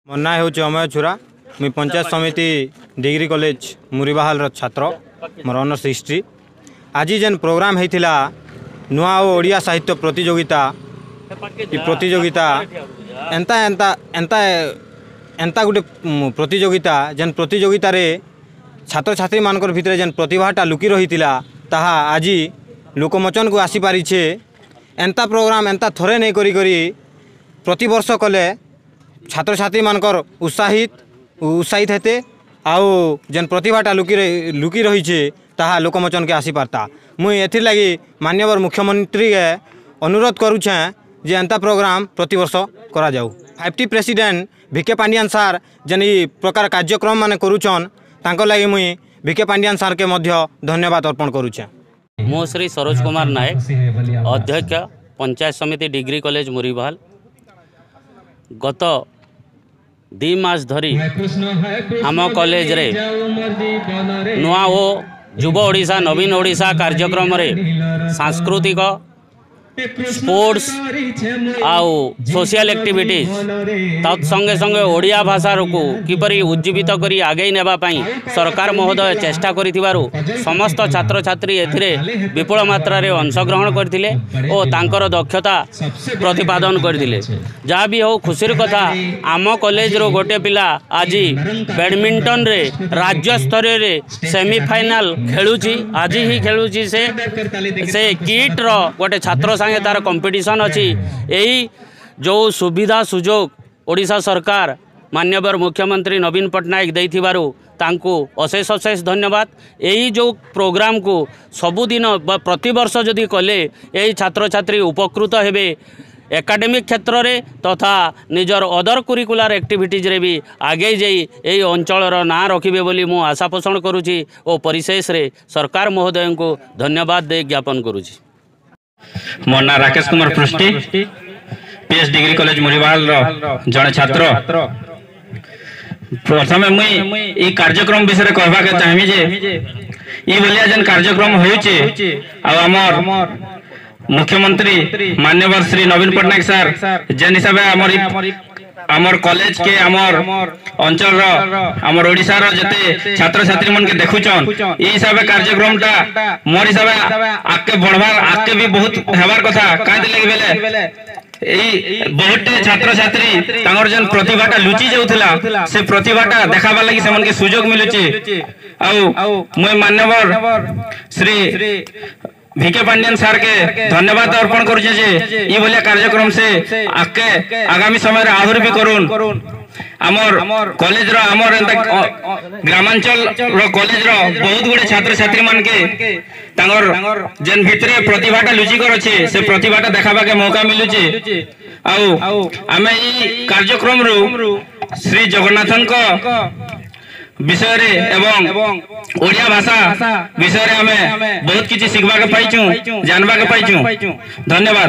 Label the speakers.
Speaker 1: ମୋ ନାଁ ହେଉଛି ଅମୟ ଛୁରା। ମୁଇଁ ପଞ୍ଚାୟତ ସମିତି डिग्री कॉलेज मुरीबाहाल छात्र मोर ऑनर्स हिस्ट्री। आज जेन प्रोग्राम होता नुआ और ओडिया साहित्य प्रतियोगिता एंता एंता एंता एंता गोटे प्रतियोगिता जेन प्रतियोगिता रे छात्र छात्री मानकर भितर जेन प्रतिभाटा लुकी रही ताहा आज लोकमोचन को आसी पारिछे। एंता प्रोग्राम एंता थरे नहीं करी प्रति वर्ष कले छात्र छात्री मानकर उत्साहित हेते आउ जेन प्रतिभाटा लुकी रही ताहा लोकमोचन के आसी पारता। मुई एथिर लगी माननीय मुख्यमंत्री के अनुरोध करुछे जे एंता प्रोग्राम प्रति वर्ष करा जाऊ। 5टी प्रेसिडेंट भिके पांडियान सार जेन ई प्रकार कार्यक्रम माने करुछन तांको लगी मुई भिके पांडियान सार के मध्य धन्यवाद अर्पण करुछे।
Speaker 2: मो श्री सरोज कुमार नायक अध्यक्ष पंचायत समिति डिग्री कॉलेज मुरीबाहाल। गत 2 मास धरी आम कॉलेज रे नुआ ओ युवा ओडिशा नवीन ओडिशा कार्यक्रम रे सांस्कृतिक स्पोर्ट्स आउ सोशल एक्टिविटीज तत्संगे संगे ओडिया भाषा को किपरि उज्जीवित करी आगे नेबा पई सरकार महोदय चेष्टा करिथिबारु समस्त छात्र छात्री एथिरे विपुल मात्रा रे अंशग्रहण करथिले ओ तांकर दक्षता प्रतिपादन करथिले। जहा भी हो खुशीर कथा आम कॉलेज रो गोटे पिला आज बैडमिंटन रे राज्य स्तर रे सेमीफाइनल खेलुची। आज ही खेलुची से किट रो गोटे छात्र संगे तार कंपटीशन अच्छी। यही जो सुविधा सुजोग ओडिशा सरकार माननीय मुख्यमंत्री नवीन पट्टनायक देथिबारु तांको अशेष अशेष धन्यवाद। यही जो प्रोग्राम को सबुदिन प्रति वर्ष जदि कले यही छात्र छात्री उपकृत हेबे एकाडेमिक क्षेत्र रे तथा निजर अदर कुरिकुलर एक्टिविटीज रे भी आगे जाई यही अंचलर ना रखिबे बोली मु आशा पोषण करुछि ओ परिशेष रे सरकार महोदय को धन्यवाद दे ज्ञापन करुछि।
Speaker 3: मो ना राकेश कुमार पृष्टि पीएस डिग्री कॉलेज मुरीबाहाल जड़े छात्र। प्रथमे मुई ई कार्यक्रम विषय कहबा के चाहबी जे ई बलिया जन कार्यक्रम होउचे आ हमर मुख्यमंत्री माननीय श्री नवीन पट्टनायक सर जेन हिसाब आमर कॉलेज के आमर अंचल आमर ओडिशा रो जते छात्र छात्री मन के देखुचन ई हिसाब कार्यक्रम टा मोर हिसाब आके बढ़वार आके भी बहुत हेबार कथा काहे लगे बेले एई बहुत छात्र छात्री तांगर जन प्रतिभाटा लुचि जाउथला से प्रतिभाटा देखाबा लागि से मन के सुयोग मिलुची। आउ मोय मान्यवर श्री भिके पांडियन सर के धन्यवाद अर्पण करुचे जे ई भलिया कार्यक्रम से आके आगामी समय रे आहुर भी करूं आमर कॉलेज रो आमर ग्रामांचल रो कॉलेज रो बहुत गुडे छात्र छात्री मान के तांगर जेन भितरे प्रतिभाटा लुचि कर अछि से प्रतिभाटा देखाबा के मौका मिलुची। आउ आमे ई कार्यक्रम रो श्री जगन्नाथन को विषय रे एवं ओडिया भाषा विषय रे हमें बहुत किछि सिखबा के पाइछु जानबा के पाइछु। धन्यवाद।